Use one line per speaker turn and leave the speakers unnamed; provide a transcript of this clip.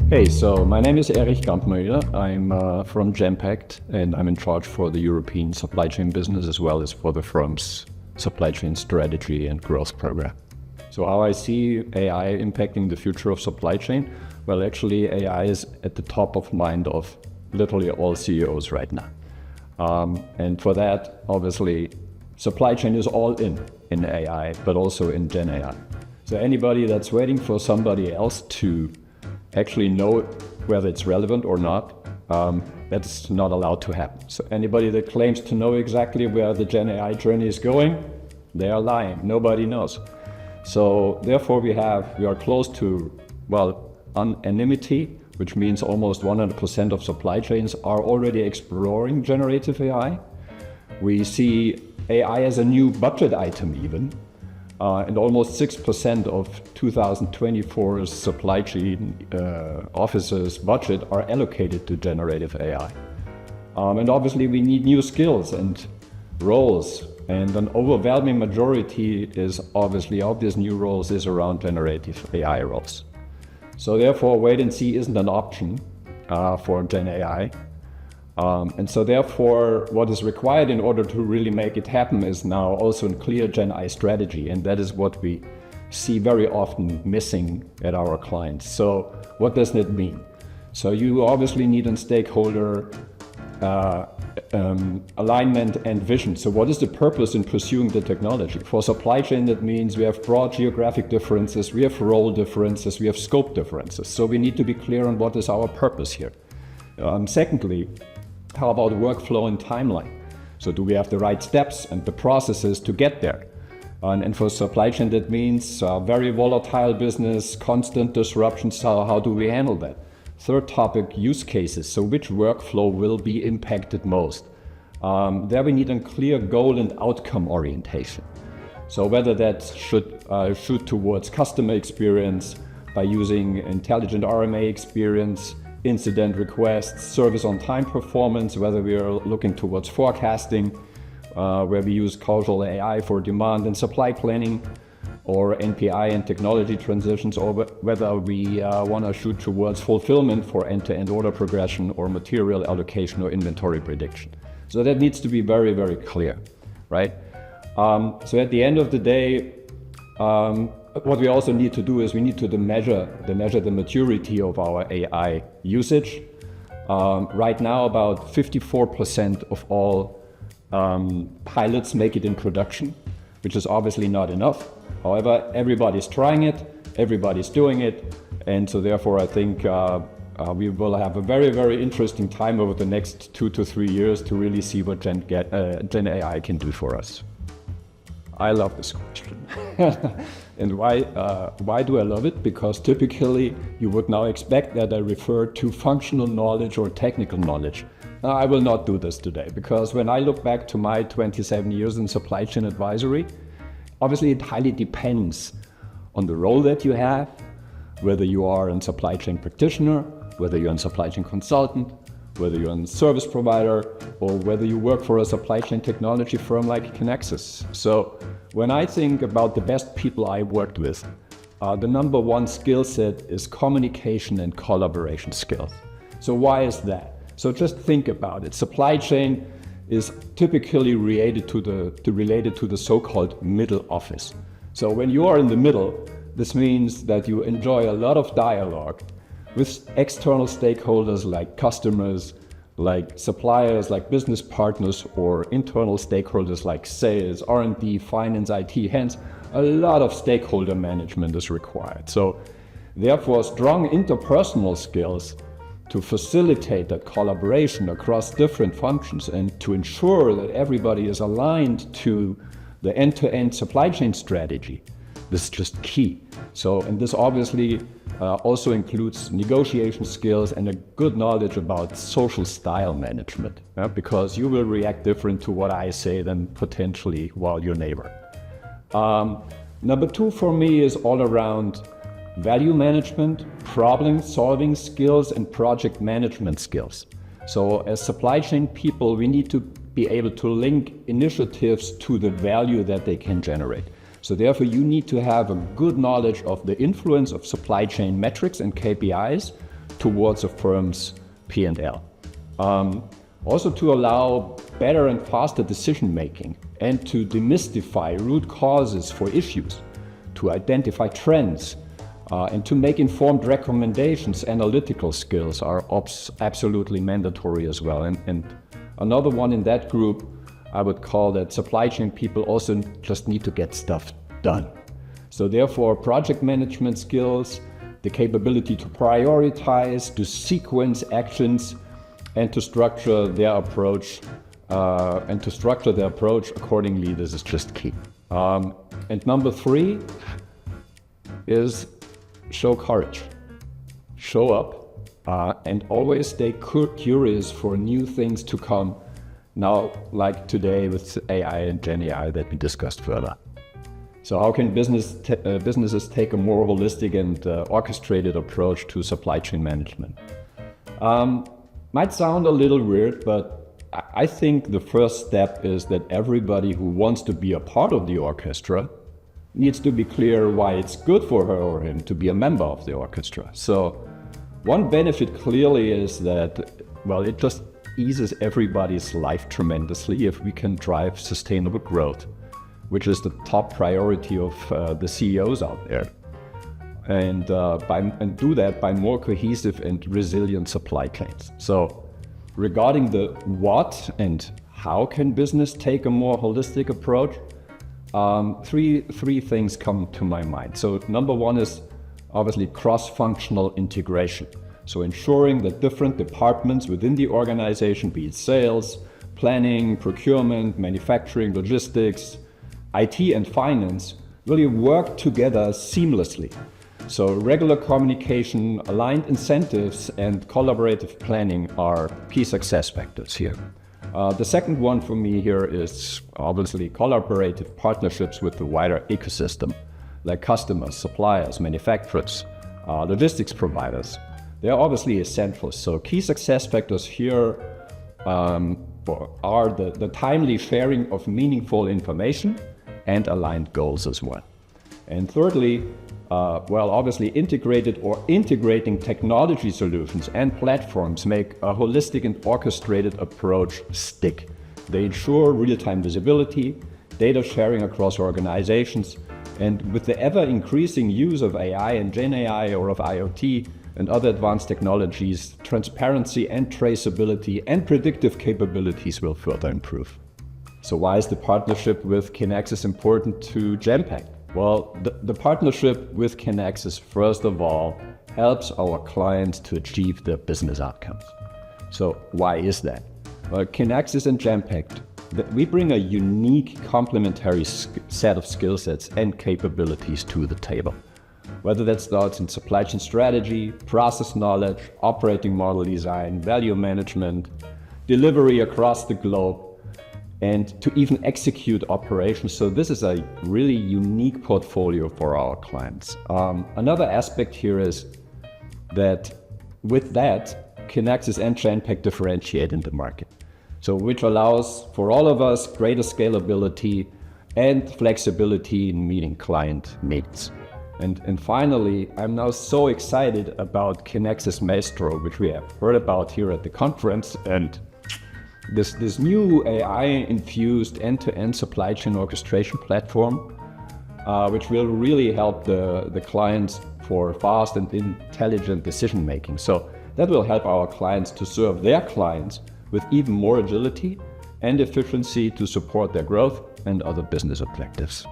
Hey, so my name is Erich Gampmüller. I'm from Genpact, and I'm in charge for the European supply chain business as well as for the firm's supply chain strategy and growth program. So how I see AI impacting the future of supply chain? Well, actually, AI is at the top of mind of literally all CEOs right now. And for that, obviously, supply chain is all in AI, but also in Gen AI. So anybody that's waiting for somebody else to actually know whether it's relevant or not, that's not allowed to happen. So anybody that claims to know exactly where the Gen AI journey is going, they are lying. Nobody knows. So therefore we are close to, well, anonymity, which means almost 100% of supply chains are already exploring generative AI. We see AI as a new budget item even. And almost 6% of 2024's supply chain officers' budget are allocated to generative AI. And obviously we need new skills and roles, and an overwhelming majority is obvious new roles is around generative AI roles. So therefore wait and see isn't an option for Gen AI. And so therefore, what is required in order to really make it happen is now also a clear Gen AI strategy. And that is what we see very often missing at our clients. So what does that mean? So you obviously need a stakeholder alignment and vision. So what is the purpose in pursuing the technology? For supply chain, that means we have broad geographic differences, we have role differences, we have scope differences. So we need to be clear on what is our purpose here. Secondly, how about workflow and timeline? So do we have the right steps and the processes to get there? And for supply chain, that means very volatile business, constant disruptions. So how do we handle that? Third topic, use cases. So which workflow will be impacted most? There we need a clear goal and outcome orientation. So whether that should shoot towards customer experience by using intelligent RMA experience, incident requests, service on time performance, whether we are looking towards forecasting, where we use causal AI for demand and supply planning, or NPI and technology transitions, or whether we want to shoot towards fulfillment for end-to-end order progression or material allocation or inventory prediction. So that needs to be very, very clear, right? So at the end of the day, what we also need to do is we need to measure the maturity of our AI usage. Right now, about 54% of all pilots make it in production, which is obviously not enough. However, everybody's trying it, everybody's doing it, and so therefore I think we will have a very, very interesting time over the next 2 to 3 years to really see what Gen AI can do for us. I love this question. And why do I love it? Because typically you would now expect that I refer to functional knowledge or technical knowledge. I will not do this today, because when I look back to my 27 years in supply chain advisory, obviously it highly depends on the role that you have, whether you are a supply chain practitioner, whether you're a supply chain consultant, whether you're a service provider, or whether you work for a supply chain technology firm like Kinaxis. So when I think about the best people I worked with, the number one skill set is communication and collaboration skills. So why is that? So just think about it. Supply chain is typically related to the so-called middle office. So when you are in the middle, this means that you enjoy a lot of dialogue with external stakeholders like customers, like suppliers, like business partners, or internal stakeholders like sales, R&D, finance, IT. Hence, a lot of stakeholder management is required. So therefore, strong interpersonal skills to facilitate that collaboration across different functions and to ensure that everybody is aligned to the end-to-end supply chain strategy. This is just key. So, and this obviously also includes negotiation skills and a good knowledge about social style management, because you will react different to what I say than potentially, well, your neighbor. Number two for me is all around value management, problem solving skills, and project management skills. So as supply chain people, we need to be able to link initiatives to the value that they can generate. So therefore, you need to have a good knowledge of the influence of supply chain metrics and KPIs towards a firm's P&L. Also to allow better and faster decision making and to demystify root causes for issues, to identify trends, and to make informed recommendations. Analytical skills are absolutely mandatory as well. And another one in that group, I would call that supply chain people also just need to get stuff done. So therefore, project management skills, the capability to prioritize, to sequence actions, and to structure their approach, accordingly, this is just key. And number 3 is show courage. Show up and always stay curious for new things to come. Now, like today with AI and Gen AI that we discussed further. So how can businesses take a more holistic and orchestrated approach to supply chain management? Might sound a little weird, but I think the first step is that everybody who wants to be a part of the orchestra needs to be clear why it's good for her or him to be a member of the orchestra. So one benefit clearly is that, well, it just eases everybody's life tremendously if we can drive sustainable growth, which is the top priority of the CEOs out there. And do that by more cohesive and resilient supply chains. So regarding the what and how can business take a more holistic approach, three things come to my mind. So number 1 is obviously cross-functional integration. So ensuring that different departments within the organization, be it sales, planning, procurement, manufacturing, logistics, IT and finance, really work together seamlessly. So regular communication, aligned incentives, and collaborative planning are key success factors here. The second one for me here is obviously collaborative partnerships with the wider ecosystem, like customers, suppliers, manufacturers, logistics providers. They are obviously essential. So key success factors here are the timely sharing of meaningful information and aligned goals as well. And thirdly, obviously integrating technology solutions and platforms make a holistic and orchestrated approach stick. They ensure real-time visibility, data sharing across organizations, and with the ever-increasing use of AI and Gen AI or of IoT and other advanced technologies, transparency and traceability and predictive capabilities will further improve. So why is the partnership with Kinaxis important to Genpact? Well, the partnership with Kinaxis, first of all, helps our clients to achieve their business outcomes. So why is that? Well, Kinaxis and Genpact, we bring a unique complementary set of skill sets and capabilities to the table. Whether that starts in supply chain strategy, process knowledge, operating model design, value management, delivery across the globe, and to even execute operations. So this is a really unique portfolio for our clients. Another aspect here is that with that, Kinaxis and Genpact differentiate in the market. So which allows for all of us greater scalability and flexibility in meeting client needs. And finally, I'm now so excited about Kinaxis Maestro, which we have heard about here at the conference, and this new AI-infused end-to-end supply chain orchestration platform, which will really help the clients for fast and intelligent decision-making. So that will help our clients to serve their clients with even more agility and efficiency to support their growth and other business objectives.